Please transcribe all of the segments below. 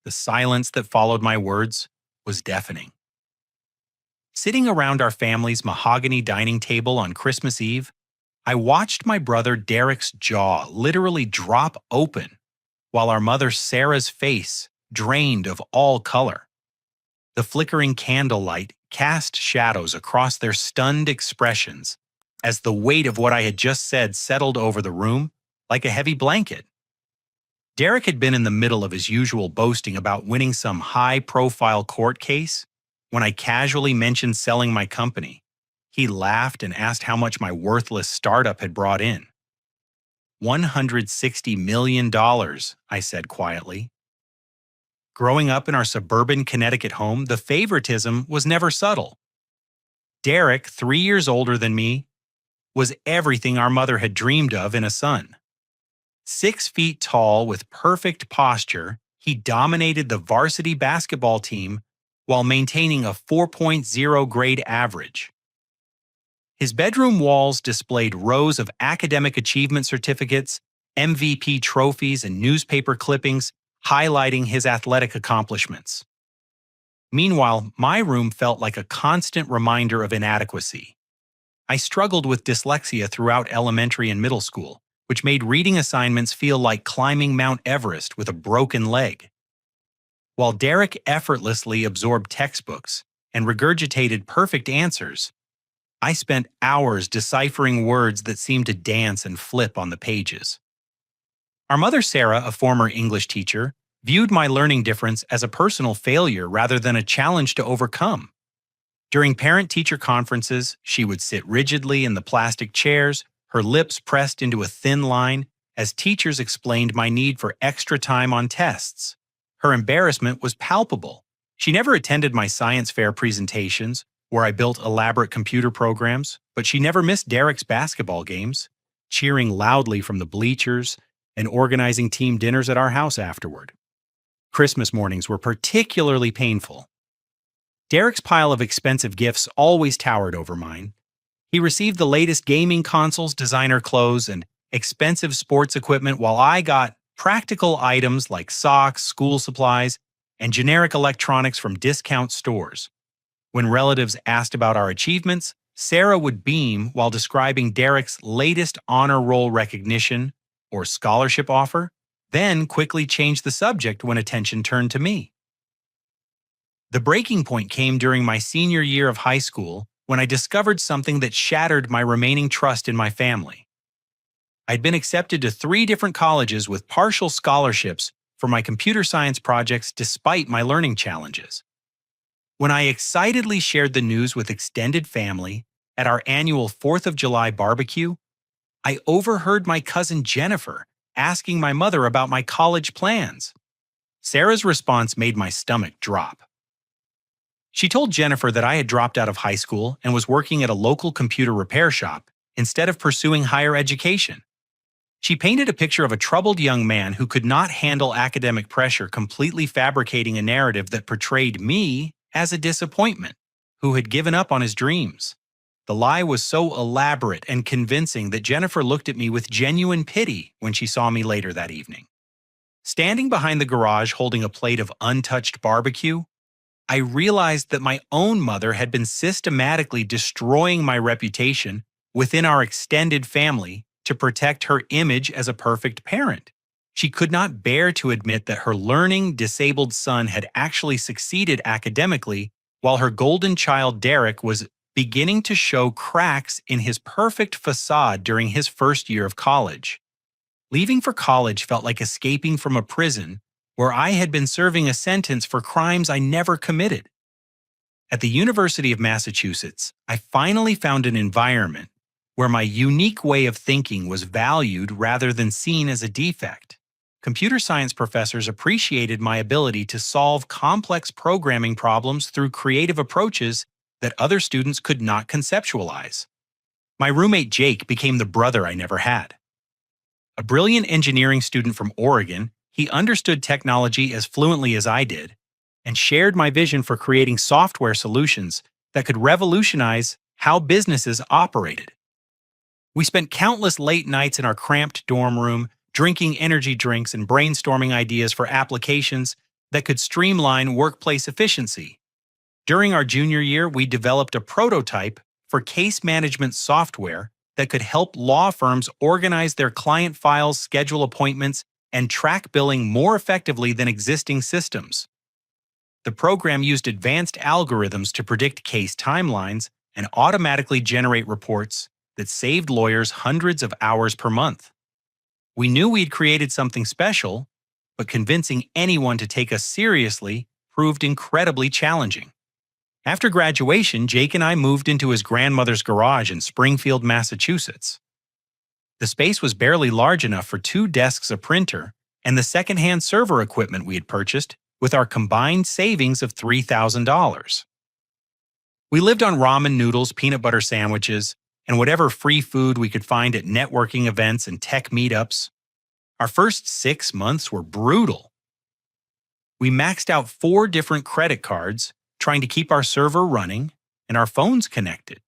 The silence that followed my words was deafening. Sitting around our family's mahogany dining table on Christmas Eve, I watched my brother Derek's jaw literally drop open while our mother Sarah's face drained of all color. The flickering candlelight cast shadows across their stunned expressions as the weight of what I had just said settled over the room like a heavy blanket. Derek had been in the middle of his usual boasting about winning some high-profile court case when I casually mentioned selling my company. He laughed and asked how much my worthless startup had brought in. $160 million, I said quietly. Growing up in our suburban Connecticut home, the favoritism was never subtle. Derek, 3 years older than me, was everything our mother had dreamed of in a son. 6 feet tall with perfect posture, he dominated the varsity basketball team while maintaining a 4.0 grade average. His bedroom walls displayed rows of academic achievement certificates, MVP trophies, and newspaper clippings highlighting his athletic accomplishments. Meanwhile, my room felt like a constant reminder of inadequacy. I struggled with dyslexia throughout elementary and middle school, which made reading assignments feel like climbing Mount Everest with a broken leg. While Derek effortlessly absorbed textbooks and regurgitated perfect answers, I spent hours deciphering words that seemed to dance and flip on the pages. Our mother Sarah, a former English teacher, viewed my learning difference as a personal failure rather than a challenge to overcome. During parent-teacher conferences, she would sit rigidly in the plastic chairs, her lips pressed into a thin line, as teachers explained my need for extra time on tests. Her embarrassment was palpable. She never attended my science fair presentations, where I built elaborate computer programs, but she never missed Derek's basketball games, cheering loudly from the bleachers and organizing team dinners at our house afterward. Christmas mornings were particularly painful. Derek's pile of expensive gifts always towered over mine. He received the latest gaming consoles, designer clothes, and expensive sports equipment, while I got practical items like socks, school supplies, and generic electronics from discount stores. When relatives asked about our achievements, Sarah would beam while describing Derek's latest honor roll recognition or scholarship offer, then quickly change the subject when attention turned to me. The breaking point came during my senior year of high school when I discovered something that shattered my remaining trust in my family. I'd been accepted to 3 different colleges with partial scholarships for my computer science projects despite my learning challenges. When I excitedly shared the news with extended family at our annual 4th of July barbecue, I overheard my cousin Jennifer asking my mother about my college plans. Sarah's response made my stomach drop. She told Jennifer that I had dropped out of high school and was working at a local computer repair shop instead of pursuing higher education. She painted a picture of a troubled young man who could not handle academic pressure, completely fabricating a narrative that portrayed me as a disappointment, who had given up on his dreams. The lie was so elaborate and convincing that Jennifer looked at me with genuine pity when she saw me later that evening. Standing behind the garage holding a plate of untouched barbecue, I realized that my own mother had been systematically destroying my reputation within our extended family to protect her image as a perfect parent. She could not bear to admit that her learning, disabled son had actually succeeded academically, while her golden child Derek was beginning to show cracks in his perfect facade during his first year of college. Leaving for college felt like escaping from a prison where I had been serving a sentence for crimes I never committed. At the University of Massachusetts, I finally found an environment where my unique way of thinking was valued rather than seen as a defect. Computer science professors appreciated my ability to solve complex programming problems through creative approaches that other students could not conceptualize. My roommate Jake became the brother I never had. A brilliant engineering student from Oregon, he understood technology as fluently as I did and shared my vision for creating software solutions that could revolutionize how businesses operated. We spent countless late nights in our cramped dorm room, drinking energy drinks and brainstorming ideas for applications that could streamline workplace efficiency. During our junior year, we developed a prototype for case management software that could help law firms organize their client files, schedule appointments, and track billing more effectively than existing systems. The program used advanced algorithms to predict case timelines and automatically generate reports that saved lawyers hundreds of hours per month. We knew we'd created something special, but convincing anyone to take us seriously proved incredibly challenging. After graduation, Jake and I moved into his grandmother's garage in Springfield, Massachusetts. The space was barely large enough for 2 desks, a printer, and the secondhand server equipment we had purchased with our combined savings of $3,000. We lived on ramen noodles, peanut butter sandwiches, and whatever free food we could find at networking events and tech meetups. Our first 6 months were brutal. We maxed out 4 different credit cards, trying to keep our server running and our phones connected.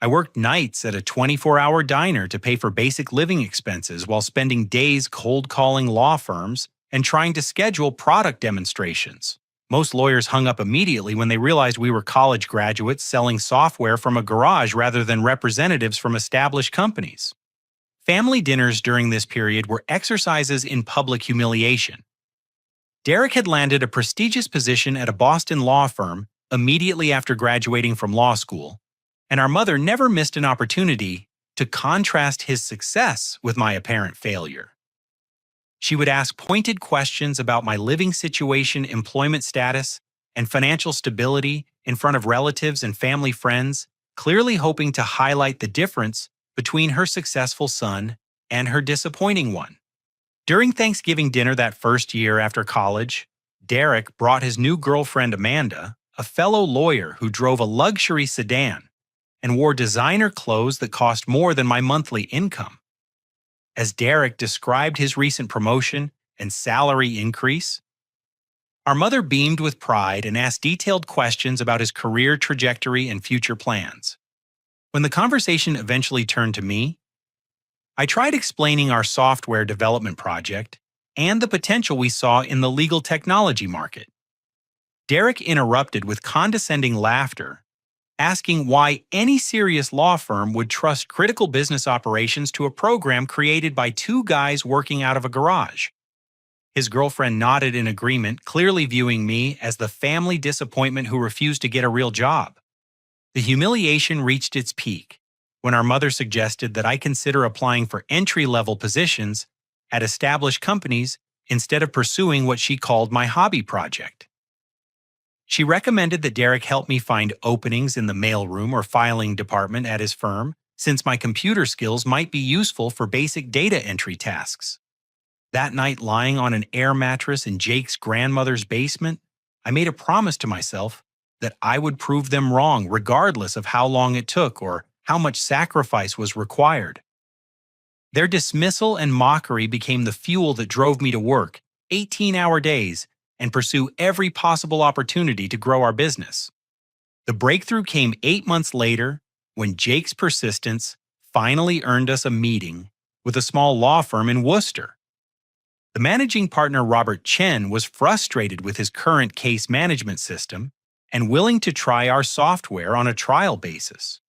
I worked nights at a 24-hour diner to pay for basic living expenses while spending days cold calling law firms and trying to schedule product demonstrations. Most lawyers hung up immediately when they realized we were college graduates selling software from a garage rather than representatives from established companies. Family dinners during this period were exercises in public humiliation. Derek had landed a prestigious position at a Boston law firm immediately after graduating from law school, and our mother never missed an opportunity to contrast his success with my apparent failure. She would ask pointed questions about my living situation, employment status, and financial stability in front of relatives and family friends, clearly hoping to highlight the difference between her successful son and her disappointing one. During Thanksgiving dinner that first year after college, Derek brought his new girlfriend Amanda, a fellow lawyer who drove a luxury sedan and wore designer clothes that cost more than my monthly income. As Derek described his recent promotion and salary increase, our mother beamed with pride and asked detailed questions about his career trajectory and future plans. When the conversation eventually turned to me, I tried explaining our software development project and the potential we saw in the legal technology market. Derek interrupted with condescending laughter, asking why any serious law firm would trust critical business operations to a program created by 2 guys working out of a garage. His girlfriend nodded in agreement, clearly viewing me as the family disappointment who refused to get a real job. The humiliation reached its peak when our mother suggested that I consider applying for entry-level positions at established companies instead of pursuing what she called my hobby project. She recommended that Derek help me find openings in the mailroom or filing department at his firm, since my computer skills might be useful for basic data entry tasks. That night, lying on an air mattress in Jake's grandmother's basement, I made a promise to myself that I would prove them wrong regardless of how long it took or how much sacrifice was required. Their dismissal and mockery became the fuel that drove me to work 18-hour days and pursue every possible opportunity to grow our business. The breakthrough came 8 months later when Jake's persistence finally earned us a meeting with a small law firm in Worcester. The managing partner, Robert Chen, was frustrated with his current case management system and willing to try our software on a trial basis.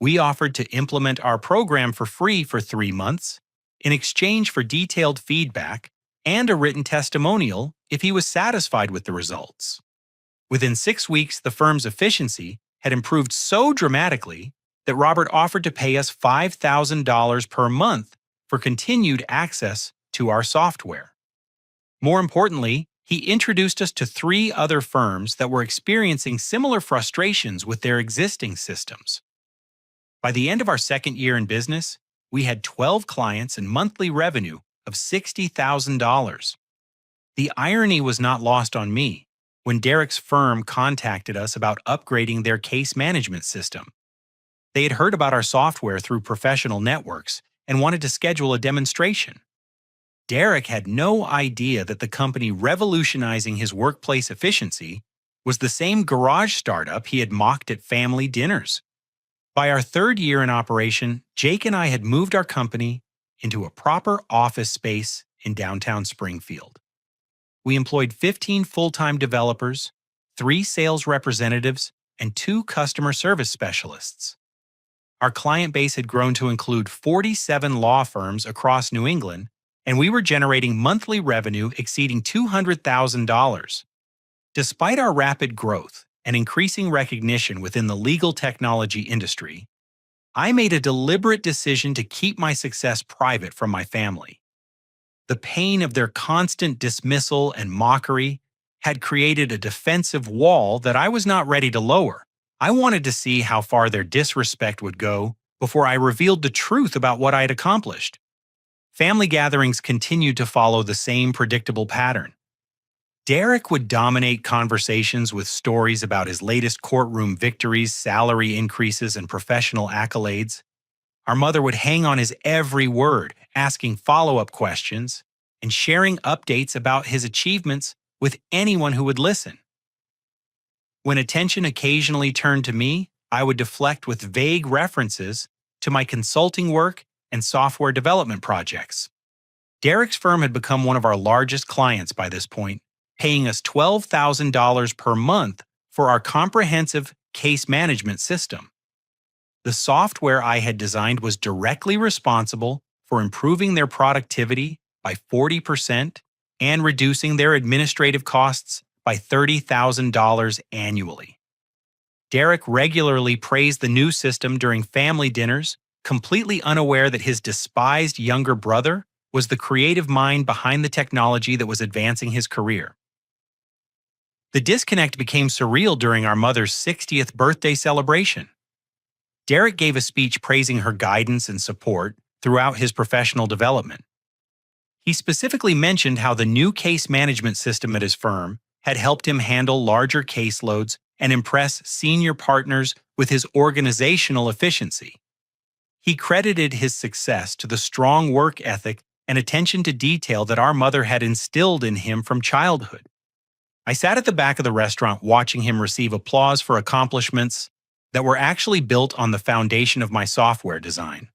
We offered to implement our program for free for 3 months in exchange for detailed feedback and a written testimonial if he was satisfied with the results. Within 6 weeks, the firm's efficiency had improved so dramatically that Robert offered to pay us $5,000 per month for continued access to our software. More importantly, he introduced us to 3 other firms that were experiencing similar frustrations with their existing systems. By the end of our second year in business, we had 12 clients and monthly revenue of $60,000. The irony was not lost on me when Derek's firm contacted us about upgrading their case management system. They had heard about our software through professional networks and wanted to schedule a demonstration. Derek had no idea that the company revolutionizing his workplace efficiency was the same garage startup he had mocked at family dinners. By our 3rd year in operation, Jake and I had moved our company into a proper office space in downtown Springfield. We employed 15 full-time developers, 3 sales representatives, and 2 customer service specialists. Our client base had grown to include 47 law firms across New England, and we were generating monthly revenue exceeding $200,000. Despite our rapid growth and increasing recognition within the legal technology industry, I made a deliberate decision to keep my success private from my family. The pain of their constant dismissal and mockery had created a defensive wall that I was not ready to lower. I wanted to see how far their disrespect would go before I revealed the truth about what I had accomplished. Family gatherings continued to follow the same predictable pattern. Derek would dominate conversations with stories about his latest courtroom victories, salary increases, and professional accolades. Our mother would hang on his every word, asking follow-up questions and sharing updates about his achievements with anyone who would listen. When attention occasionally turned to me, I would deflect with vague references to my consulting work and software development projects. Derek's firm had become one of our largest clients by this point, paying us $12,000 per month for our comprehensive case management system. The software I had designed was directly responsible for improving their productivity by 40% and reducing their administrative costs by $30,000 annually. Derek regularly praised the new system during family dinners, completely unaware that his despised younger brother was the creative mind behind the technology that was advancing his career. The disconnect became surreal during our mother's 60th birthday celebration. Derek gave a speech praising her guidance and support throughout his professional development. He specifically mentioned how the new case management system at his firm had helped him handle larger caseloads and impress senior partners with his organizational efficiency. He credited his success to the strong work ethic and attention to detail that our mother had instilled in him from childhood. I sat at the back of the restaurant watching him receive applause for accomplishments that were actually built on the foundation of my software design.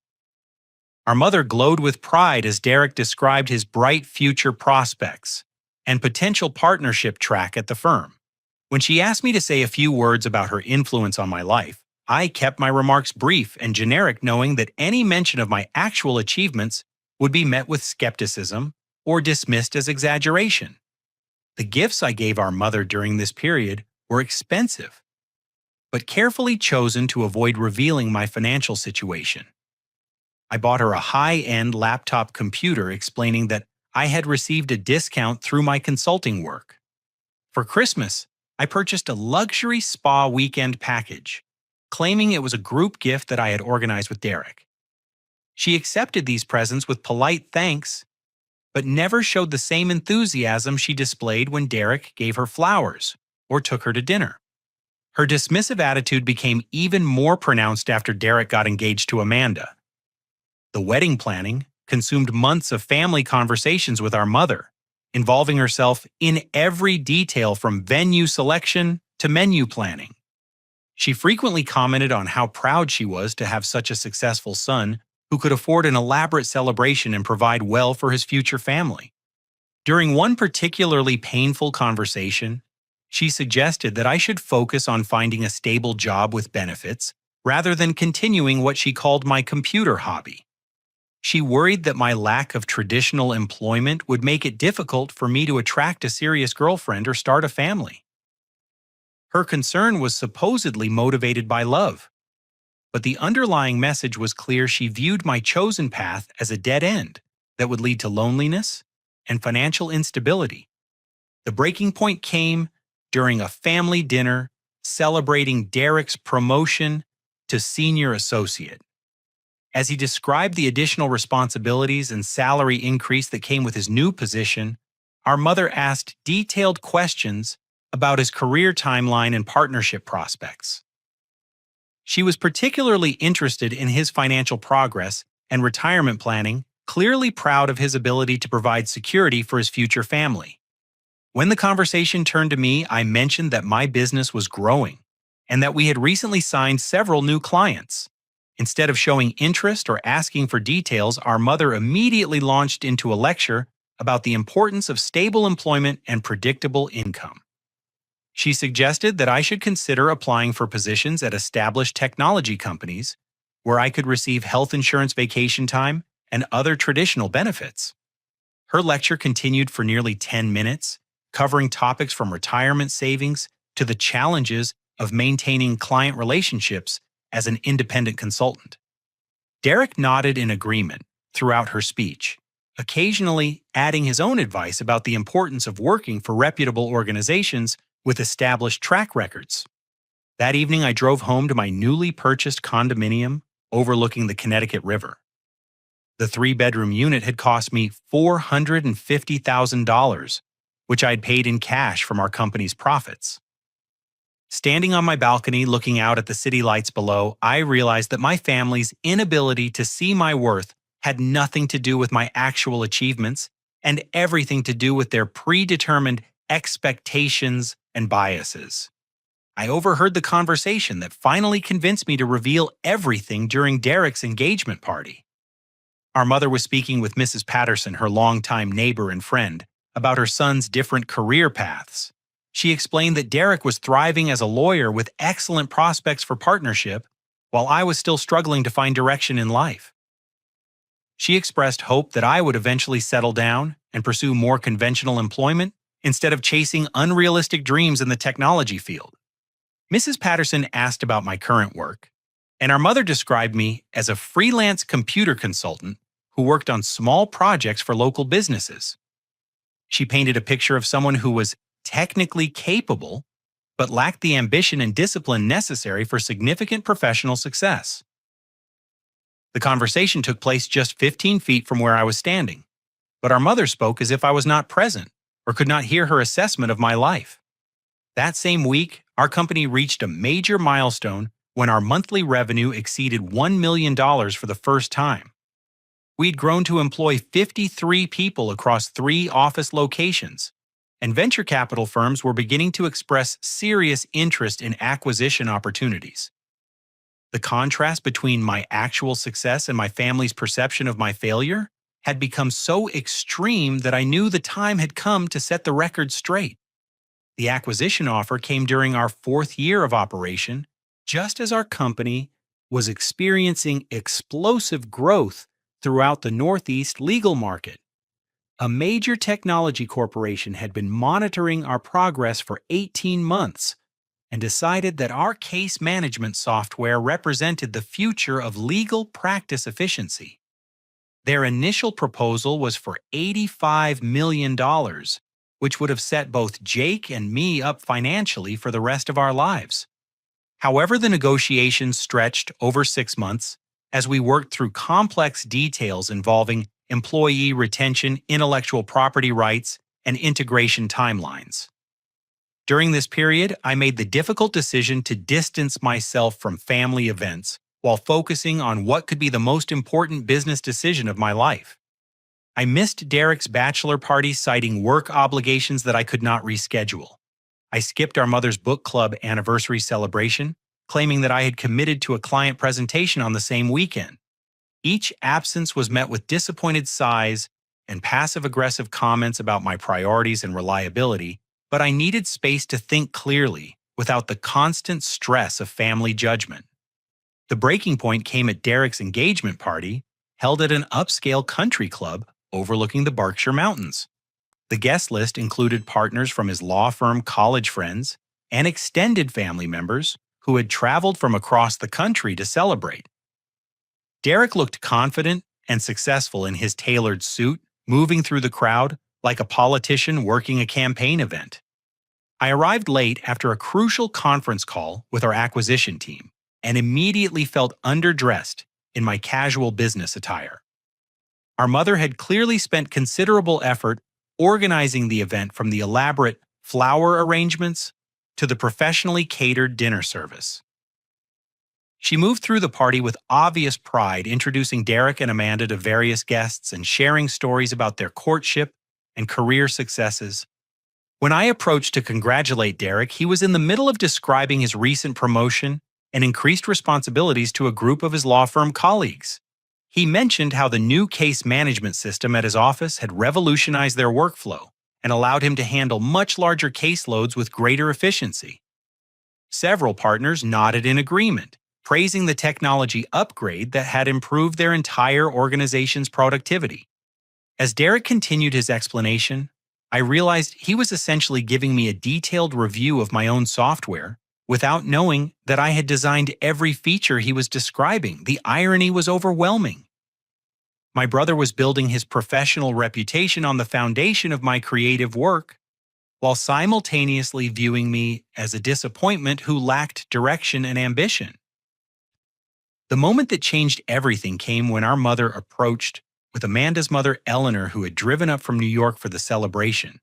Our mother glowed with pride as Derek described his bright future prospects and potential partnership track at the firm. When she asked me to say a few words about her influence on my life, I kept my remarks brief and generic, knowing that any mention of my actual achievements would be met with skepticism or dismissed as exaggeration. The gifts I gave our mother during this period were expensive, but carefully chosen to avoid revealing my financial situation. I bought her a high-end laptop computer, explaining that I had received a discount through my consulting work. For Christmas, I purchased a luxury spa weekend package, claiming it was a group gift that I had organized with Derek. She accepted these presents with polite thanks, but never showed the same enthusiasm she displayed when Derek gave her flowers or took her to dinner. Her dismissive attitude became even more pronounced after Derek got engaged to Amanda. The wedding planning consumed months of family conversations with our mother, involving herself in every detail from venue selection to menu planning. She frequently commented on how proud she was to have such a successful son who could afford an elaborate celebration and provide well for his future family. During one particularly painful conversation, she suggested that I should focus on finding a stable job with benefits rather than continuing what she called my computer hobby. She worried that my lack of traditional employment would make it difficult for me to attract a serious girlfriend or start a family. Her concern was supposedly motivated by love, but the underlying message was clear. She viewed my chosen path as a dead end that would lead to loneliness and financial instability. The breaking point came during a family dinner celebrating Derek's promotion to senior associate. As he described the additional responsibilities and salary increase that came with his new position, our mother asked detailed questions about his career timeline and partnership prospects. She was particularly interested in his financial progress and retirement planning, clearly proud of his ability to provide security for his future family. When the conversation turned to me, I mentioned that my business was growing and that we had recently signed several new clients. Instead of showing interest or asking for details, our mother immediately launched into a lecture about the importance of stable employment and predictable income. She suggested that I should consider applying for positions at established technology companies where I could receive health insurance, vacation time, and other traditional benefits. Her lecture continued for nearly 10 minutes, covering topics from retirement savings to the challenges of maintaining client relationships as an independent consultant. Derek nodded in agreement throughout her speech, occasionally adding his own advice about the importance of working for reputable organizations with established track records. That evening, I drove home to my newly purchased condominium overlooking the Connecticut River. The three-bedroom unit had cost me $450,000, which I'd paid in cash from our company's profits. Standing on my balcony looking out at the city lights below, I realized that my family's inability to see my worth had nothing to do with my actual achievements and everything to do with their predetermined expectations and biases. I overheard the conversation that finally convinced me to reveal everything during Derek's engagement party. Our mother was speaking with Mrs. Patterson, her longtime neighbor and friend, about her son's different career paths. She explained that Derek was thriving as a lawyer with excellent prospects for partnership, while I was still struggling to find direction in life. She expressed hope that I would eventually settle down and pursue more conventional employment instead of chasing unrealistic dreams in the technology field. Mrs. Patterson asked about my current work, and our mother described me as a freelance computer consultant who worked on small projects for local businesses. She painted a picture of someone who was technically capable, but lacked the ambition and discipline necessary for significant professional success. The conversation took place just 15 feet from where I was standing, but our mother spoke as if I was not present or could not hear her assessment of my life. That same week, our company reached a major milestone when our monthly revenue exceeded $1 million for the first time. We'd grown to employ 53 people across 3 office locations, and venture capital firms were beginning to express serious interest in acquisition opportunities. The contrast between my actual success and my family's perception of my failure had become so extreme that I knew the time had come to set the record straight. The acquisition offer came during our 4th year of operation, just as our company was experiencing explosive growth throughout the Northeast legal market. A major technology corporation had been monitoring our progress for 18 months and decided that our case management software represented the future of legal practice efficiency. Their initial proposal was for $85 million, which would have set both Jake and me up financially for the rest of our lives. However, the negotiations stretched over 6 months as we worked through complex details involving employee retention, intellectual property rights, and integration timelines. During this period, I made the difficult decision to distance myself from family events while focusing on what could be the most important business decision of my life. I missed Derek's bachelor party, citing work obligations that I could not reschedule. I skipped our mother's book club anniversary celebration, claiming that I had committed to a client presentation on the same weekend. Each absence was met with disappointed sighs and passive-aggressive comments about my priorities and reliability, but I needed space to think clearly without the constant stress of family judgment. The breaking point came at Derek's engagement party, held at an upscale country club overlooking the Berkshire Mountains. The guest list included partners from his law firm, college friends, and extended family members who had traveled from across the country to celebrate. Derek looked confident and successful in his tailored suit, moving through the crowd like a politician working a campaign event. I arrived late after a crucial conference call with our acquisition team and immediately felt underdressed in my casual business attire. Our mother had clearly spent considerable effort organizing the event, from the elaborate flower arrangements to the professionally catered dinner service. She moved through the party with obvious pride, introducing Derek and Amanda to various guests and sharing stories about their courtship and career successes. When I approached to congratulate Derek, he was in the middle of describing his recent promotion and increased responsibilities to a group of his law firm colleagues. He mentioned how the new case management system at his office had revolutionized their workflow and allowed him to handle much larger caseloads with greater efficiency. Several partners nodded in agreement, praising the technology upgrade that had improved their entire organization's productivity. As Derek continued his explanation, I realized he was essentially giving me a detailed review of my own software without knowing that I had designed every feature he was describing. The irony was overwhelming. My brother was building his professional reputation on the foundation of my creative work, while simultaneously viewing me as a disappointment who lacked direction and ambition. The moment that changed everything came when our mother approached with Amanda's mother, Eleanor, who had driven up from New York for the celebration.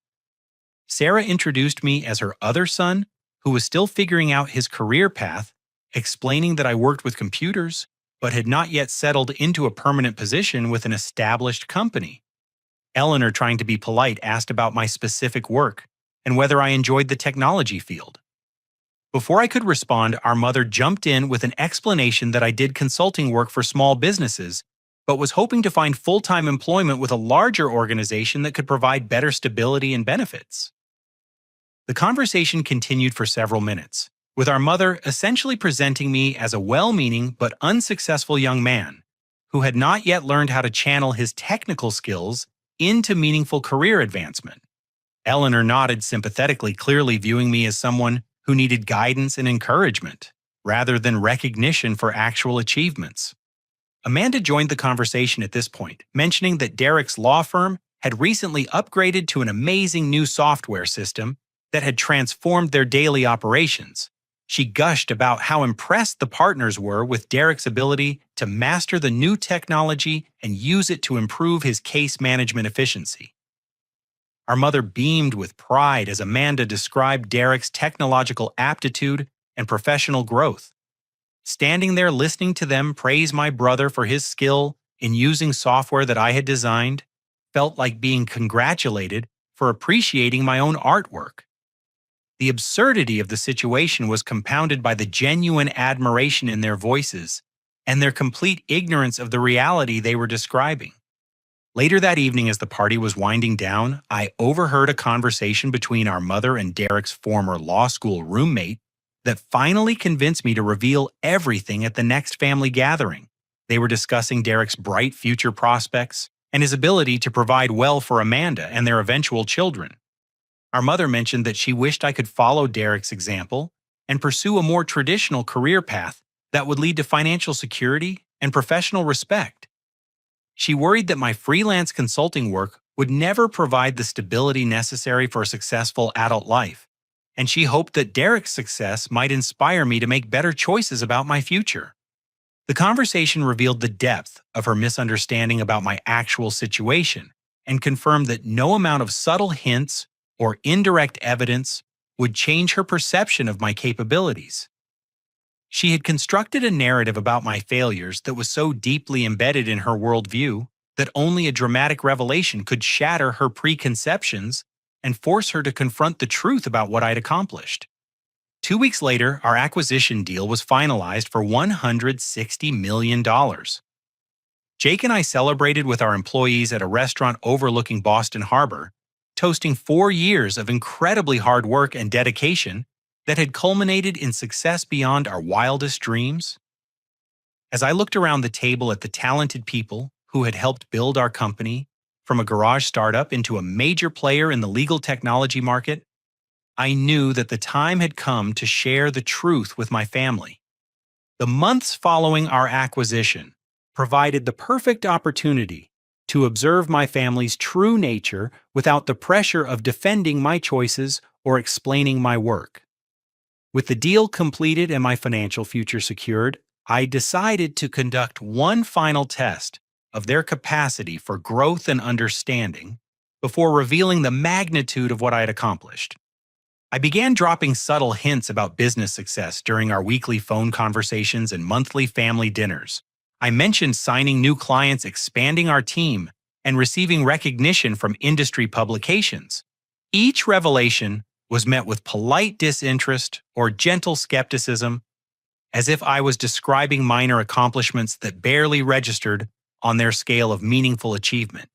Sarah introduced me as her other son, who was still figuring out his career path, explaining that I worked with computers, but had not yet settled into a permanent position with an established company. Eleanor, trying to be polite, asked about my specific work and whether I enjoyed the technology field. Before I could respond, our mother jumped in with an explanation that I did consulting work for small businesses, but was hoping to find full-time employment with a larger organization that could provide better stability and benefits. The conversation continued for several minutes, with our mother essentially presenting me as a well-meaning but unsuccessful young man who had not yet learned how to channel his technical skills into meaningful career advancement. Eleanor nodded sympathetically, clearly viewing me as someone who needed guidance and encouragement, rather than recognition for actual achievements. Amanda joined the conversation at this point, mentioning that Derek's law firm had recently upgraded to an amazing new software system that had transformed their daily operations. She gushed about how impressed the partners were with Derek's ability to master the new technology and use it to improve his case management efficiency. Our mother beamed with pride as Amanda described Derek's technological aptitude and professional growth. Standing there listening to them praise my brother for his skill in using software that I had designed felt like being congratulated for appreciating my own artwork. The absurdity of the situation was compounded by the genuine admiration in their voices and their complete ignorance of the reality they were describing. Later that evening, as the party was winding down, I overheard a conversation between our mother and Derek's former law school roommate that finally convinced me to reveal everything at the next family gathering. They were discussing Derek's bright future prospects and his ability to provide well for Amanda and their eventual children. Our mother mentioned that she wished I could follow Derek's example and pursue a more traditional career path that would lead to financial security and professional respect. She worried that my freelance consulting work would never provide the stability necessary for a successful adult life, and she hoped that Derek's success might inspire me to make better choices about my future. The conversation revealed the depth of her misunderstanding about my actual situation and confirmed that no amount of subtle hints or indirect evidence would change her perception of my capabilities. She had constructed a narrative about my failures that was so deeply embedded in her worldview that only a dramatic revelation could shatter her preconceptions and force her to confront the truth about what I'd accomplished. 2 weeks later, our acquisition deal was finalized for $160 million. Jake and I celebrated with our employees at a restaurant overlooking Boston Harbor, toasting 4 years of incredibly hard work and dedication that had culminated in success beyond our wildest dreams. As I looked around the table at the talented people who had helped build our company from a garage startup into a major player in the legal technology market, I knew that the time had come to share the truth with my family. The months following our acquisition provided the perfect opportunity to observe my family's true nature without the pressure of defending my choices or explaining my work. With the deal completed and my financial future secured, I decided to conduct one final test of their capacity for growth and understanding before revealing the magnitude of what I had accomplished. I began dropping subtle hints about business success during our weekly phone conversations and monthly family dinners. I mentioned signing new clients, expanding our team, and receiving recognition from industry publications. Each revelation was met with polite disinterest or gentle skepticism, as if I was describing minor accomplishments that barely registered on their scale of meaningful achievement.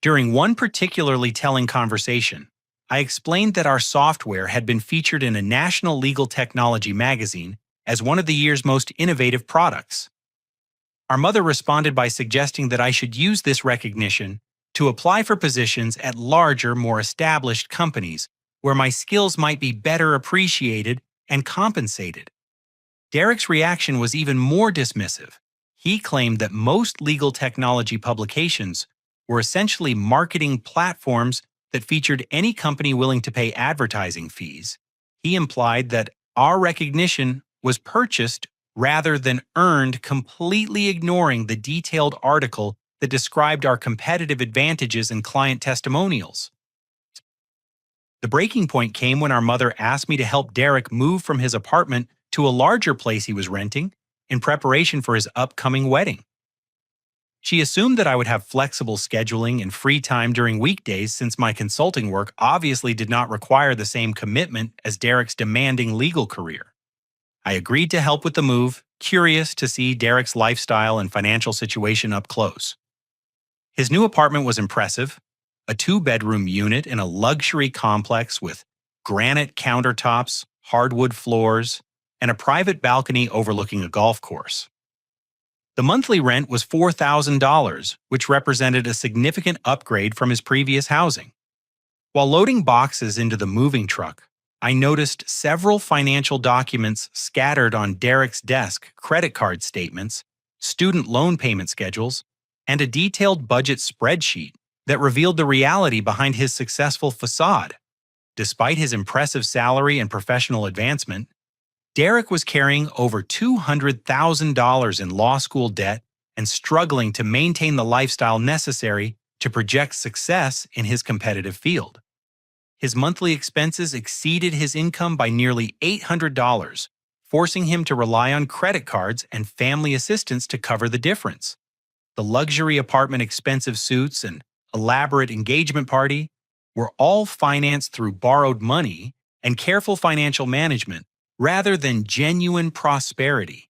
During one particularly telling conversation, I explained that our software had been featured in a national legal technology magazine as one of the year's most innovative products. Our mother responded by suggesting that I should use this recognition to apply for positions at larger, more established companies where my skills might be better appreciated and compensated. Derek's reaction was even more dismissive. He claimed that most legal technology publications were essentially marketing platforms that featured any company willing to pay advertising fees. He implied that our recognition was purchased rather than earned, completely ignoring the detailed article that described our competitive advantages and client testimonials. The breaking point came when our mother asked me to help Derek move from his apartment to a larger place he was renting in preparation for his upcoming wedding. She assumed that I would have flexible scheduling and free time during weekdays since my consulting work obviously did not require the same commitment as Derek's demanding legal career. I agreed to help with the move, curious to see Derek's lifestyle and financial situation up close. His new apartment was impressive, a 2-bedroom unit in a luxury complex with granite countertops, hardwood floors, and a private balcony overlooking a golf course. The monthly rent was $4,000, which represented a significant upgrade from his previous housing. While loading boxes into the moving truck, I noticed several financial documents scattered on Derek's desk: credit card statements, student loan payment schedules, and a detailed budget spreadsheet that revealed the reality behind his successful facade. Despite his impressive salary and professional advancement, Derek was carrying over $200,000 in law school debt and struggling to maintain the lifestyle necessary to project success in his competitive field. His monthly expenses exceeded his income by nearly $800, forcing him to rely on credit cards and family assistance to cover the difference. The luxury apartment, expensive suits, and elaborate engagement party were all financed through borrowed money and careful financial management rather than genuine prosperity.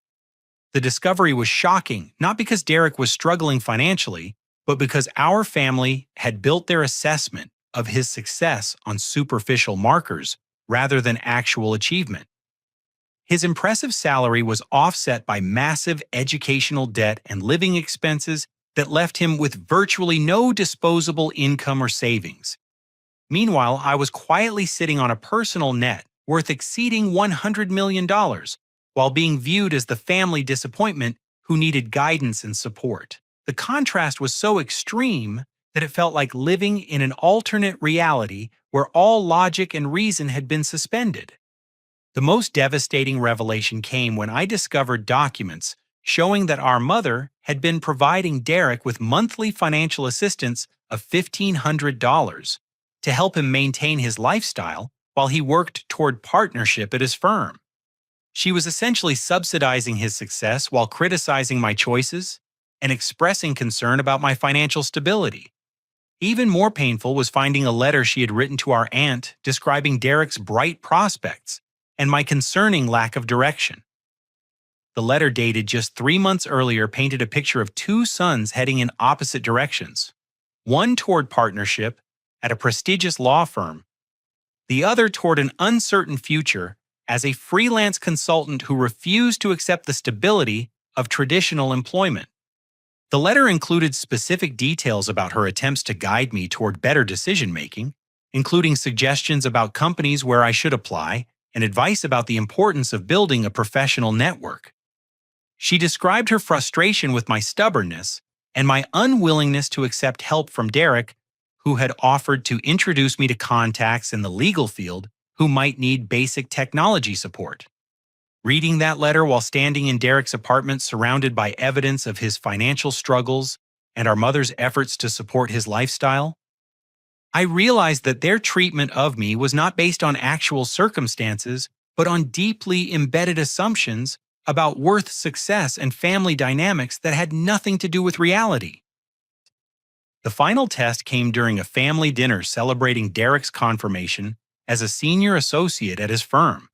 The discovery was shocking, not because Derek was struggling financially, but because our family had built their assessment of his success on superficial markers rather than actual achievement. His impressive salary was offset by massive educational debt and living expenses that left him with virtually no disposable income or savings. Meanwhile, I was quietly sitting on a personal net worth exceeding $100 million, while being viewed as the family disappointment who needed guidance and support. The contrast was so extreme that it felt like living in an alternate reality where all logic and reason had been suspended. The most devastating revelation came when I discovered documents showing that our mother had been providing Derek with monthly financial assistance of $1,500 to help him maintain his lifestyle while he worked toward partnership at his firm. She was essentially subsidizing his success while criticizing my choices and expressing concern about my financial stability. Even more painful was finding a letter she had written to our aunt describing Derek's bright prospects and my concerning lack of direction. The letter, dated just 3 months earlier, painted a picture of 2 sons heading in opposite directions, one toward partnership at a prestigious law firm, the other toward an uncertain future as a freelance consultant who refused to accept the stability of traditional employment. The letter included specific details about her attempts to guide me toward better decision-making, including suggestions about companies where I should apply and advice about the importance of building a professional network. She described her frustration with my stubbornness and my unwillingness to accept help from Derek, who had offered to introduce me to contacts in the legal field who might need basic technology support. Reading that letter while standing in Derek's apartment surrounded by evidence of his financial struggles and our mother's efforts to support his lifestyle, I realized that their treatment of me was not based on actual circumstances, but on deeply embedded assumptions about worth, success, and family dynamics that had nothing to do with reality. The final test came during a family dinner celebrating Derek's confirmation as a senior associate at his firm.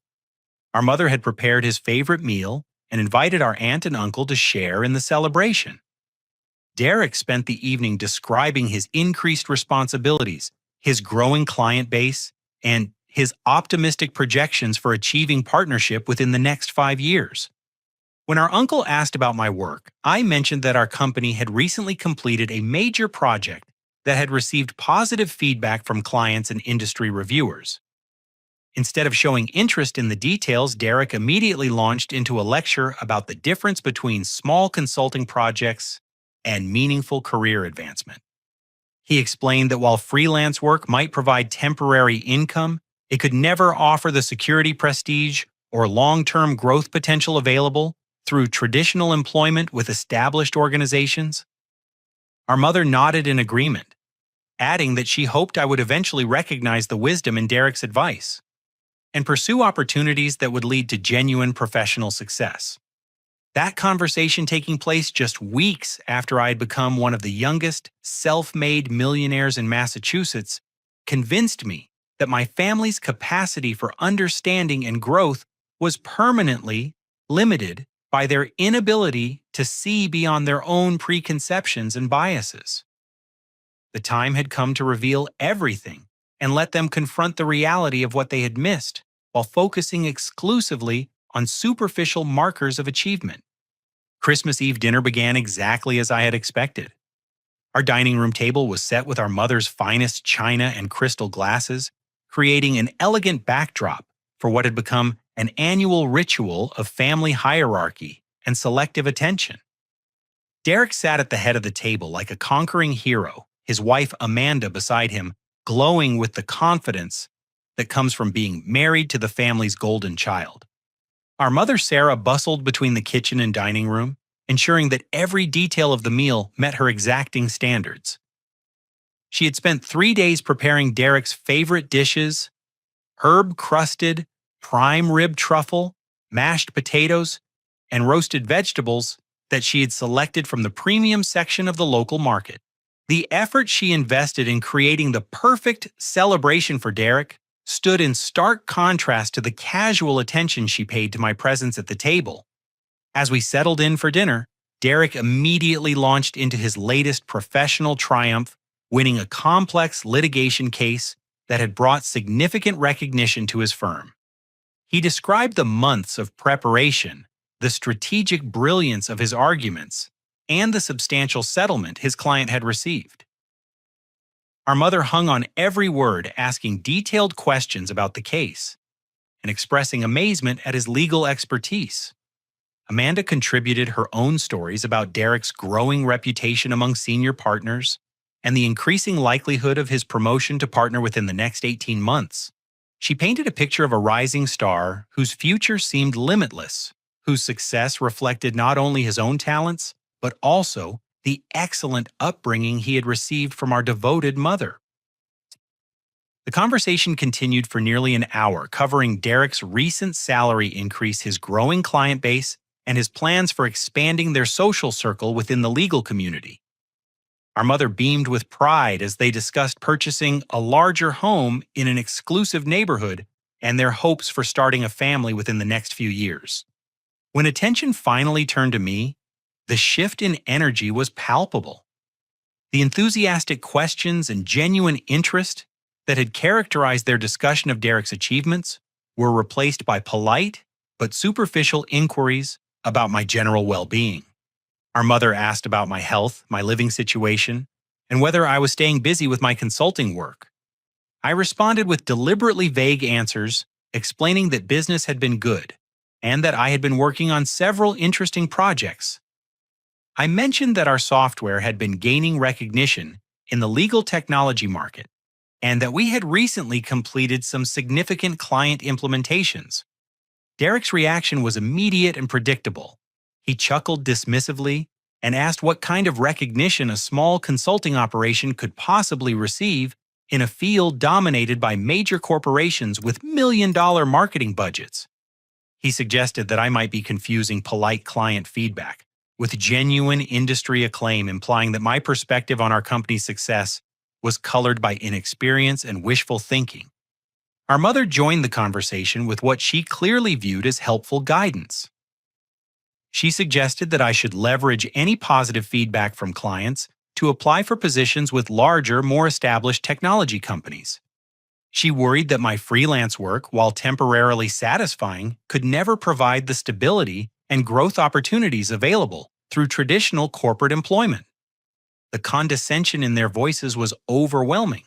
Our mother had prepared his favorite meal and invited our aunt and uncle to share in the celebration. Derek spent the evening describing his increased responsibilities, his growing client base, and his optimistic projections for achieving partnership within the next 5 years. When our uncle asked about my work, I mentioned that our company had recently completed a major project that had received positive feedback from clients and industry reviewers. Instead of showing interest in the details, Derek immediately launched into a lecture about the difference between small consulting projects and meaningful career advancement. He explained that while freelance work might provide temporary income, it could never offer the security, prestige, or long-term growth potential available through traditional employment with established organizations. Our mother nodded in agreement, adding that she hoped I would eventually recognize the wisdom in Derek's advice and pursue opportunities that would lead to genuine professional success. That conversation taking place just weeks after I had become one of the youngest self-made millionaires in Massachusetts convinced me that my family's capacity for understanding and growth was permanently limited by their inability to see beyond their own preconceptions and biases. The time had come to reveal everything and let them confront the reality of what they had missed while focusing exclusively on superficial markers of achievement. Christmas Eve dinner began exactly as I had expected. Our dining room table was set with our mother's finest china and crystal glasses, creating an elegant backdrop for what had become an annual ritual of family hierarchy and selective attention. Derek sat at the head of the table like a conquering hero, his wife Amanda beside him, glowing with the confidence that comes from being married to the family's golden child. Our mother Sarah bustled between the kitchen and dining room, ensuring that every detail of the meal met her exacting standards. She had spent 3 days preparing Derek's favorite dishes: herb-crusted prime rib truffle, mashed potatoes, and roasted vegetables that she had selected from the premium section of the local market. The effort she invested in creating the perfect celebration for Derek stood in stark contrast to the casual attention she paid to my presence at the table. As we settled in for dinner, Derek immediately launched into his latest professional triumph, winning a complex litigation case that had brought significant recognition to his firm. He described the months of preparation, the strategic brilliance of his arguments, and the substantial settlement his client had received. Our mother hung on every word, asking detailed questions about the case and expressing amazement at his legal expertise. Amanda contributed her own stories about Derek's growing reputation among senior partners and the increasing likelihood of his promotion to partner within the next 18 months. She painted a picture of a rising star whose future seemed limitless, whose success reflected not only his own talents, but also the excellent upbringing he had received from our devoted mother. The conversation continued for nearly an hour, covering Derek's recent salary increase, his growing client base, and his plans for expanding their social circle within the legal community. Our mother beamed with pride as they discussed purchasing a larger home in an exclusive neighborhood and their hopes for starting a family within the next few years. When attention finally turned to me, the shift in energy was palpable. The enthusiastic questions and genuine interest that had characterized their discussion of Derek's achievements were replaced by polite but superficial inquiries about my general well-being. Our mother asked about my health, my living situation, and whether I was staying busy with my consulting work. I responded with deliberately vague answers, explaining that business had been good and that I had been working on several interesting projects. I mentioned that our software had been gaining recognition in the legal technology market and that we had recently completed some significant client implementations. Derek's reaction was immediate and predictable. He chuckled dismissively and asked what kind of recognition a small consulting operation could possibly receive in a field dominated by major corporations with million-dollar marketing budgets. He suggested that I might be confusing polite client feedback with genuine industry acclaim, implying that my perspective on our company's success was colored by inexperience and wishful thinking. Our mother joined the conversation with what she clearly viewed as helpful guidance. She suggested that I should leverage any positive feedback from clients to apply for positions with larger, more established technology companies. She worried that my freelance work, while temporarily satisfying, could never provide the stability and growth opportunities available through traditional corporate employment. The condescension in their voices was overwhelming.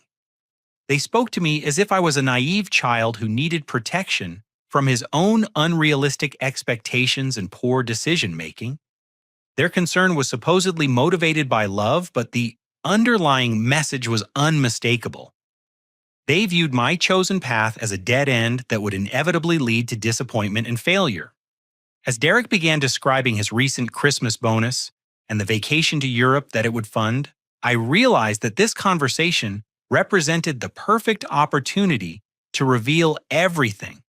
They spoke to me as if I was a naive child who needed protection from his own unrealistic expectations and poor decision-making. Their concern was supposedly motivated by love, but the underlying message was unmistakable. They viewed my chosen path as a dead end that would inevitably lead to disappointment and failure. As Derek began describing his recent Christmas bonus and the vacation to Europe that it would fund, I realized that this conversation represented the perfect opportunity to reveal everything.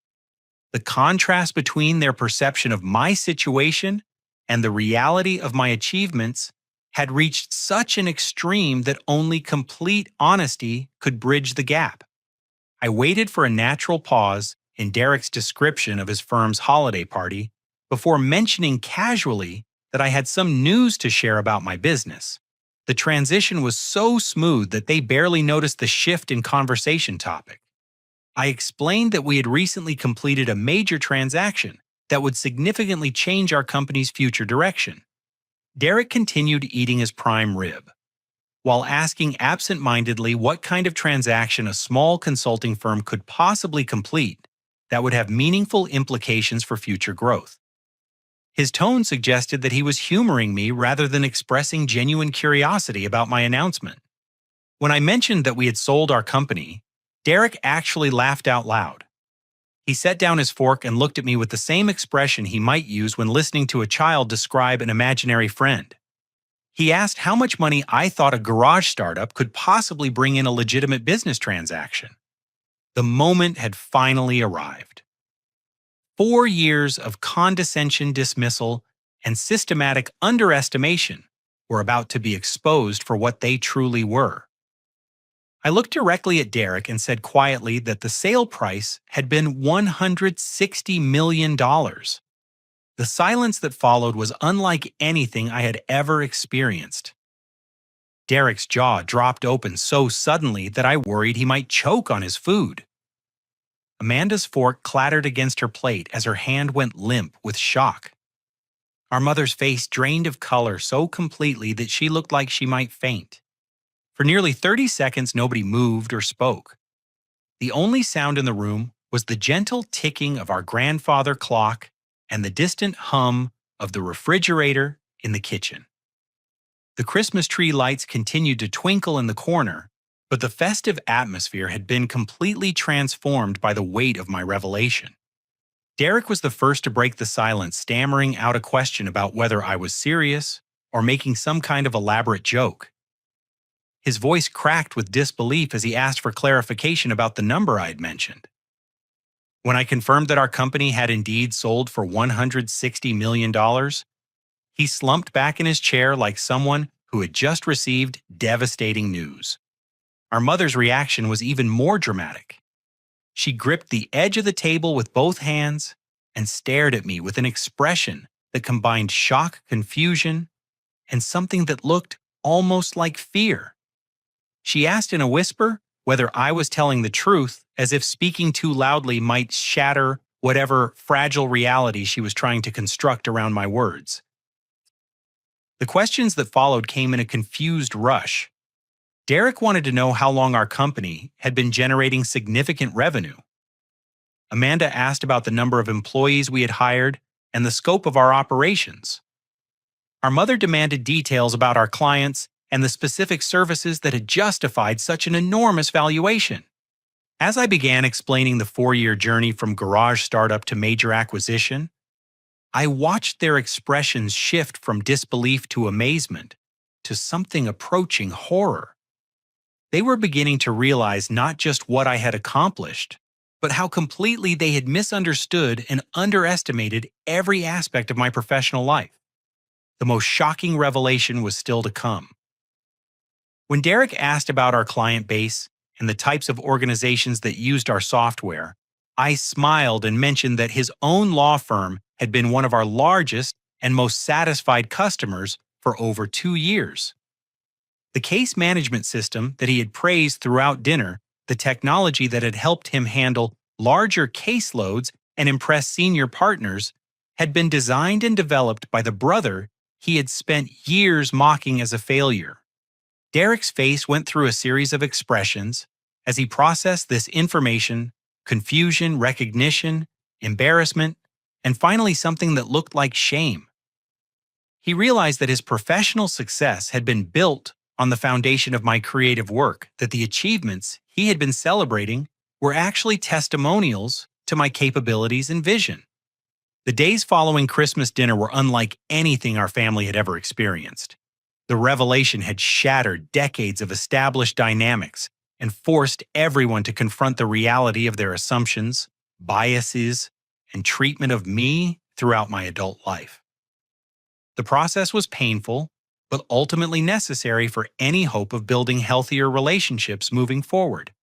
The contrast between their perception of my situation and the reality of my achievements had reached such an extreme that only complete honesty could bridge the gap. I waited for a natural pause in Derek's description of his firm's holiday party before mentioning casually that I had some news to share about my business. The transition was so smooth that they barely noticed the shift in conversation topic. I explained that we had recently completed a major transaction that would significantly change our company's future direction. Derek continued eating his prime rib, while asking absent-mindedly what kind of transaction a small consulting firm could possibly complete that would have meaningful implications for future growth. His tone suggested that he was humoring me rather than expressing genuine curiosity about my announcement. When I mentioned that we had sold our company, Derek actually laughed out loud. He set down his fork and looked at me with the same expression he might use when listening to a child describe an imaginary friend. He asked how much money I thought a garage startup could possibly bring in a legitimate business transaction. The moment had finally arrived. 4 years of condescension dismissal and systematic underestimation were about to be exposed for what they truly were. I looked directly at Derek and said quietly that the sale price had been $160 million. The silence that followed was unlike anything I had ever experienced. Derek's jaw dropped open so suddenly that I worried he might choke on his food. Amanda's fork clattered against her plate as her hand went limp with shock. Our mother's face drained of color so completely that she looked like she might faint. For nearly 30 seconds, nobody moved or spoke. The only sound in the room was the gentle ticking of our grandfather clock and the distant hum of the refrigerator in the kitchen. The Christmas tree lights continued to twinkle in the corner, but the festive atmosphere had been completely transformed by the weight of my revelation. Derek was the first to break the silence, stammering out a question about whether I was serious or making some kind of elaborate joke. His voice cracked with disbelief as he asked for clarification about the number I had mentioned. When I confirmed that our company had indeed sold for $160 million, he slumped back in his chair like someone who had just received devastating news. Our mother's reaction was even more dramatic. She gripped the edge of the table with both hands and stared at me with an expression that combined shock, confusion, and something that looked almost like fear. She asked in a whisper whether I was telling the truth, as if speaking too loudly might shatter whatever fragile reality she was trying to construct around my words. The questions that followed came in a confused rush. Derek wanted to know how long our company had been generating significant revenue. Amanda asked about the number of employees we had hired and the scope of our operations. Our mother demanded details about our clients and the specific services that had justified such an enormous valuation. As I began explaining the 4-year journey from garage startup to major acquisition, I watched their expressions shift from disbelief to amazement to something approaching horror. They were beginning to realize not just what I had accomplished, but how completely they had misunderstood and underestimated every aspect of my professional life. The most shocking revelation was still to come. When Derek asked about our client base and the types of organizations that used our software, I smiled and mentioned that his own law firm had been one of our largest and most satisfied customers for over 2 years. The case management system that he had praised throughout dinner, the technology that had helped him handle larger caseloads and impress senior partners, had been designed and developed by the brother he had spent years mocking as a failure. Derek's face went through a series of expressions as he processed this information: confusion, recognition, embarrassment, and finally something that looked like shame. He realized that his professional success had been built on the foundation of my creative work, that the achievements he had been celebrating were actually testimonials to my capabilities and vision. The days following Christmas dinner were unlike anything our family had ever experienced. The revelation had shattered decades of established dynamics and forced everyone to confront the reality of their assumptions, biases, and treatment of me throughout my adult life. The process was painful, but ultimately necessary for any hope of building healthier relationships moving forward.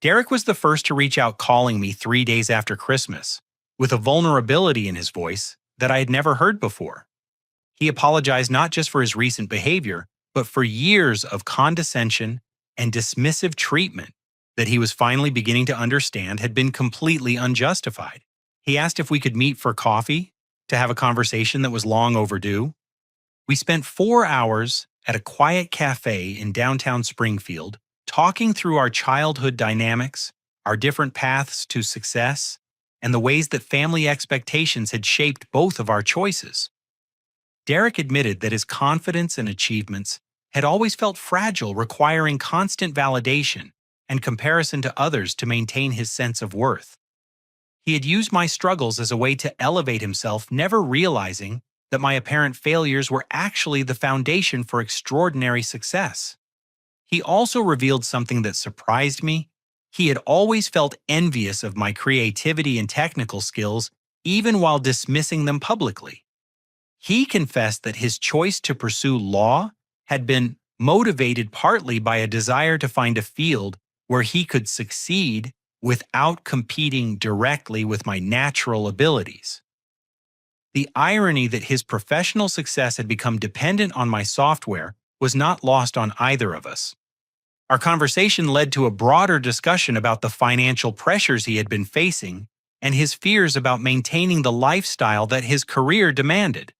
Derek was the first to reach out, calling me 3 days after Christmas, with a vulnerability in his voice that I had never heard before. He apologized not just for his recent behavior, but for years of condescension and dismissive treatment that he was finally beginning to understand had been completely unjustified. He asked if we could meet for coffee to have a conversation that was long overdue. We spent 4 hours at a quiet cafe in downtown Springfield, talking through our childhood dynamics, our different paths to success, and the ways that family expectations had shaped both of our choices. Derek admitted that his confidence and achievements had always felt fragile, requiring constant validation and comparison to others to maintain his sense of worth. He had used my struggles as a way to elevate himself, never realizing that my apparent failures were actually the foundation for extraordinary success. He also revealed something that surprised me. He had always felt envious of my creativity and technical skills, even while dismissing them publicly. He confessed that his choice to pursue law had been motivated partly by a desire to find a field where he could succeed without competing directly with my natural abilities. The irony that his professional success had become dependent on my software was not lost on either of us. Our conversation led to a broader discussion about the financial pressures he had been facing and his fears about maintaining the lifestyle that his career demanded.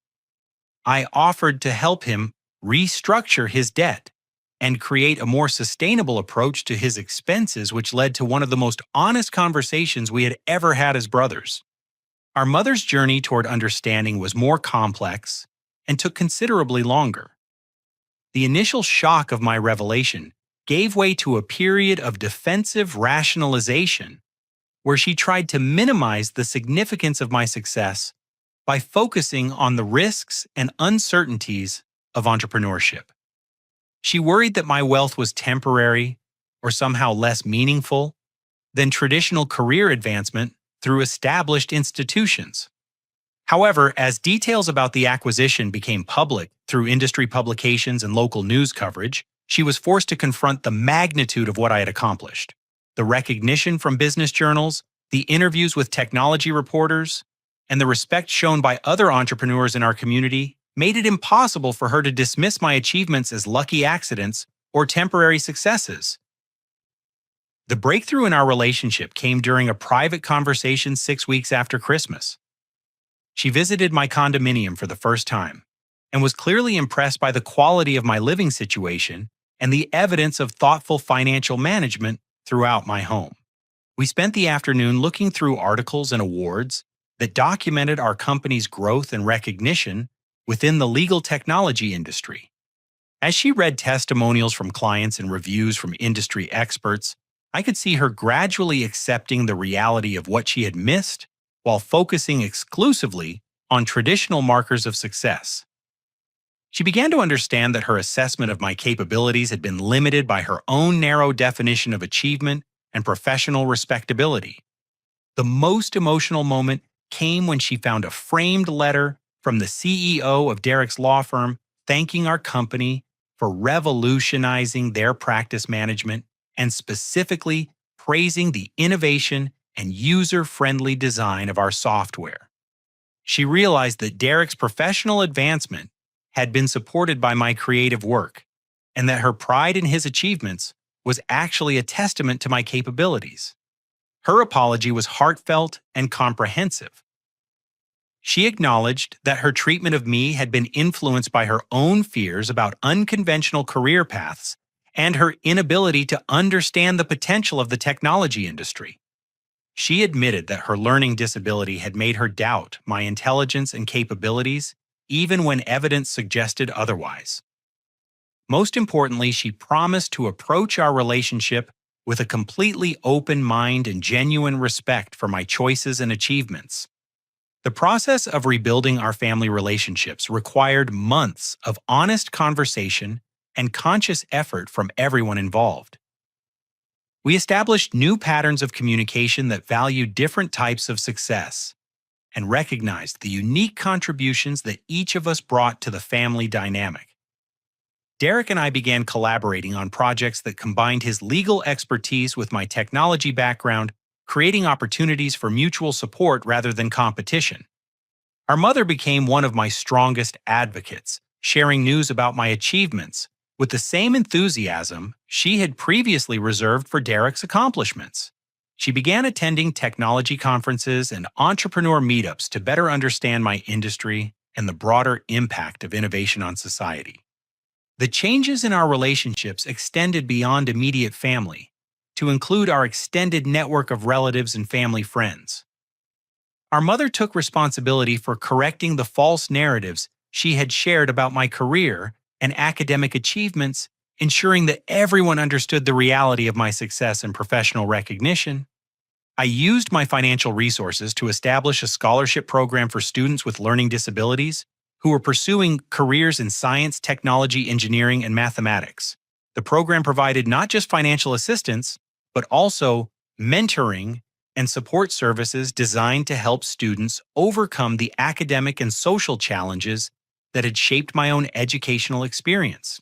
I offered to help him restructure his debt and create a more sustainable approach to his expenses, which led to one of the most honest conversations we had ever had as brothers. Our mother's journey toward understanding was more complex and took considerably longer. The initial shock of my revelation gave way to a period of defensive rationalization where she tried to minimize the significance of my success by focusing on the risks and uncertainties of entrepreneurship. She worried that my wealth was temporary or somehow less meaningful than traditional career advancement through established institutions. However, as details about the acquisition became public through industry publications and local news coverage, she was forced to confront the magnitude of what I had accomplished. The recognition from business journals, the interviews with technology reporters, and the respect shown by other entrepreneurs in our community made it impossible for her to dismiss my achievements as lucky accidents or temporary successes. The breakthrough in our relationship came during a private conversation 6 weeks after Christmas. She visited my condominium for the first time and was clearly impressed by the quality of my living situation and the evidence of thoughtful financial management throughout my home. We spent the afternoon looking through articles and awards that documented our company's growth and recognition within the legal technology industry. As she read testimonials from clients and reviews from industry experts, I could see her gradually accepting the reality of what she had missed while focusing exclusively on traditional markers of success. She began to understand that her assessment of my capabilities had been limited by her own narrow definition of achievement and professional respectability. The most emotional moment came when she found a framed letter from the CEO of Derek's law firm thanking our company for revolutionizing their practice management and specifically praising the innovation and user-friendly design of our software. she realized that Derek's professional advancement had been supported by my creative work, and that her pride in his achievements was actually a testament to my capabilities. Her apology was heartfelt and comprehensive. She acknowledged that her treatment of me had been influenced by her own fears about unconventional career paths and her inability to understand the potential of the technology industry. She admitted that her learning disability had made her doubt my intelligence and capabilities, even when evidence suggested otherwise. Most importantly, she promised to approach our relationship with a completely open mind and genuine respect for my choices and achievements. The process of rebuilding our family relationships required months of honest conversation and conscious effort from everyone involved. We established new patterns of communication that valued different types of success and recognized the unique contributions that each of us brought to the family dynamic. Derek and I began collaborating on projects that combined his legal expertise with my technology background, creating opportunities for mutual support rather than competition. Our mother became one of my strongest advocates, sharing news about my achievements with the same enthusiasm she had previously reserved for Derek's accomplishments. She began attending technology conferences and entrepreneur meetups to better understand my industry and the broader impact of innovation on society. The changes in our relationships extended beyond immediate family to include our extended network of relatives and family friends. Our mother took responsibility for correcting the false narratives she had shared about my career and academic achievements, ensuring that everyone understood the reality of my success and professional recognition. I used my financial resources to establish a scholarship program for students with learning disabilities who were pursuing careers in science, technology, engineering, and mathematics. The program provided not just financial assistance, but also mentoring and support services designed to help students overcome the academic and social challenges that had shaped my own educational experience.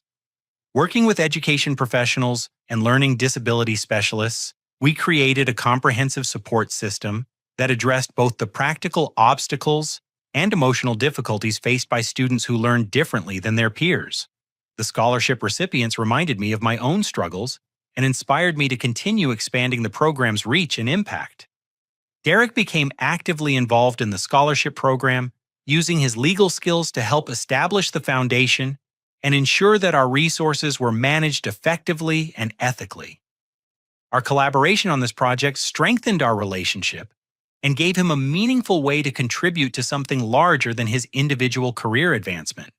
Working with education professionals and learning disability specialists, we created a comprehensive support system that addressed both the practical obstacles and emotional difficulties faced by students who learn differently than their peers. The scholarship recipients reminded me of my own struggles and inspired me to continue expanding the program's reach and impact. Derek became actively involved in the scholarship program, using his legal skills to help establish the foundation and ensure that our resources were managed effectively and ethically. Our collaboration on this project strengthened our relationship and gave him a meaningful way to contribute to something larger than his individual career advancement.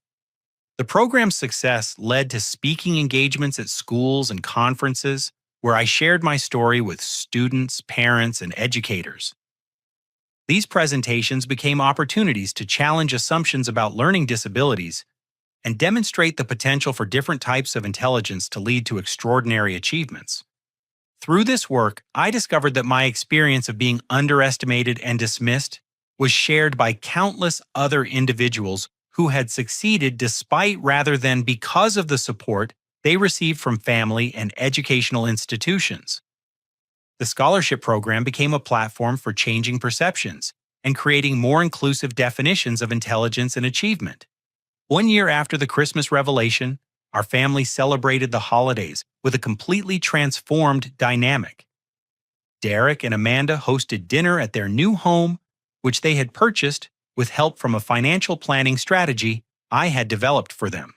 The program's success led to speaking engagements at schools and conferences where I shared my story with students, parents, and educators. These presentations became opportunities to challenge assumptions about learning disabilities and demonstrate the potential for different types of intelligence to lead to extraordinary achievements. Through this work, I discovered that my experience of being underestimated and dismissed was shared by countless other individuals who had succeeded despite rather than because of the support they received from family and educational institutions. The scholarship program became a platform for changing perceptions and creating more inclusive definitions of intelligence and achievement. 1 year after the Christmas revelation, our family celebrated the holidays with a completely transformed dynamic. Derek and Amanda hosted dinner at their new home, which they had purchased with help from a financial planning strategy I had developed for them.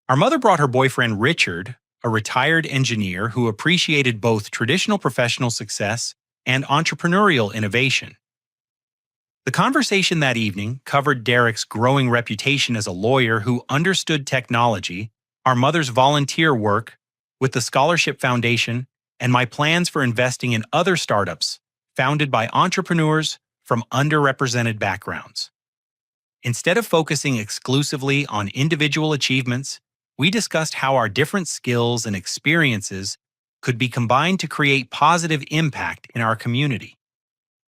Our mother brought her boyfriend Richard, a retired engineer who appreciated both traditional professional success and entrepreneurial innovation. The conversation that evening covered Derek's growing reputation as a lawyer who understood technology, our mother's volunteer work with the Scholarship Foundation, and my plans for investing in other startups founded by entrepreneurs from underrepresented backgrounds. Instead of focusing exclusively on individual achievements, we discussed how our different skills and experiences could be combined to create positive impact in our community.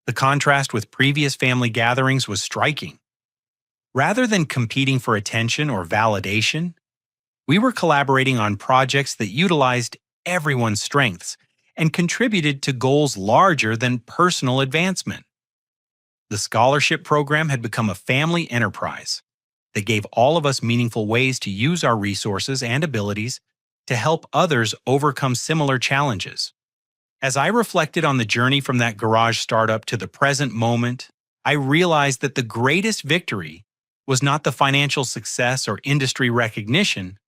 The contrast with previous family gatherings was striking. Rather than competing for attention or validation, we were collaborating on projects that utilized everyone's strengths and contributed to goals larger than personal advancement. The scholarship program had become a family enterprise that gave all of us meaningful ways to use our resources and abilities to help others overcome similar challenges. As I reflected on the journey from that garage startup to the present moment, I realized that the greatest victory was not the financial success or industry recognition,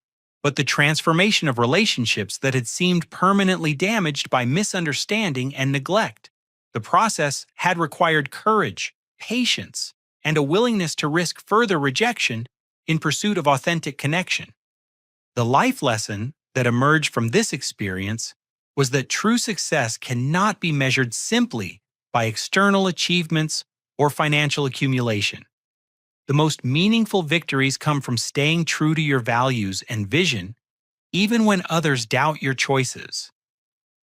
but the transformation of relationships that had seemed permanently damaged by misunderstanding and neglect. The process had required courage, patience, and a willingness to risk further rejection in pursuit of authentic connection. The life lesson that emerged from this experience was that true success cannot be measured simply by external achievements or financial accumulation. The most meaningful victories come from staying true to your values and vision, even when others doubt your choices,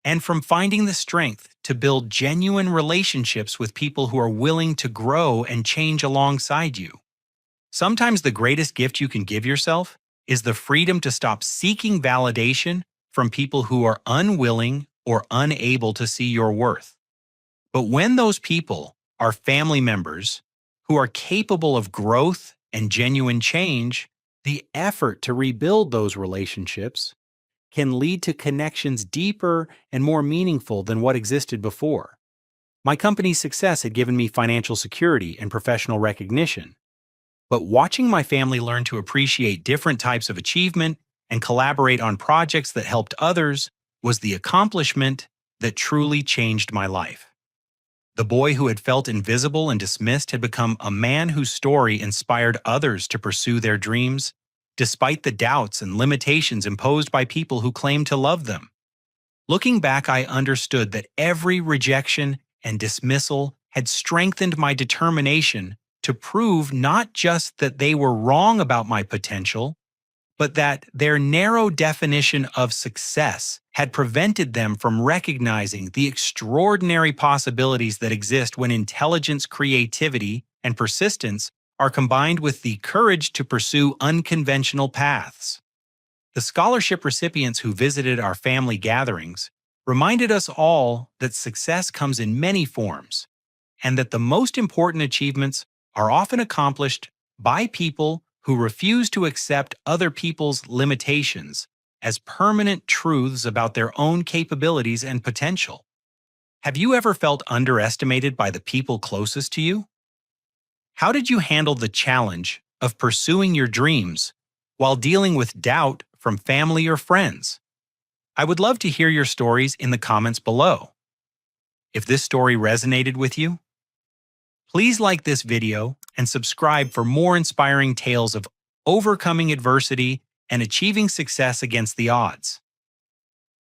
and from finding the strength to build genuine relationships with people who are willing to grow and change alongside you. Sometimes the greatest gift you can give yourself is the freedom to stop seeking validation from people who are unwilling or unable to see your worth. But when those people are family members who are capable of growth and genuine change, the effort to rebuild those relationships can lead to connections deeper and more meaningful than what existed before. My company's success had given me financial security and professional recognition, but watching my family learn to appreciate different types of achievement and collaborate on projects that helped others was the accomplishment that truly changed my life. The boy who had felt invisible and dismissed had become a man whose story inspired others to pursue their dreams, despite the doubts and limitations imposed by people who claimed to love them. Looking back, I understood that every rejection and dismissal had strengthened my determination to prove not just that they were wrong about my potential, but that their narrow definition of success had prevented them from recognizing the extraordinary possibilities that exist when intelligence, creativity, and persistence are combined with the courage to pursue unconventional paths. The scholarship recipients who visited our family gatherings reminded us all that success comes in many forms, and that the most important achievements are often accomplished by people who refuse to accept other people's limitations as permanent truths about their own capabilities and potential. Have you ever felt underestimated by the people closest to you? How did you handle the challenge of pursuing your dreams while dealing with doubt from family or friends? I would love to hear your stories in the comments below. If this story resonated with you, please like this video and subscribe for more inspiring tales of overcoming adversity and achieving success against the odds.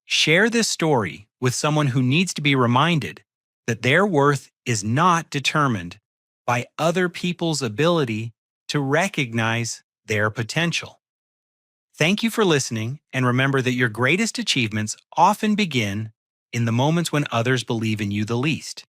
Share this story with someone who needs to be reminded that their worth is not determined by other people's ability to recognize their potential. Thank you for listening, and remember that your greatest achievements often begin in the moments when others believe in you the least.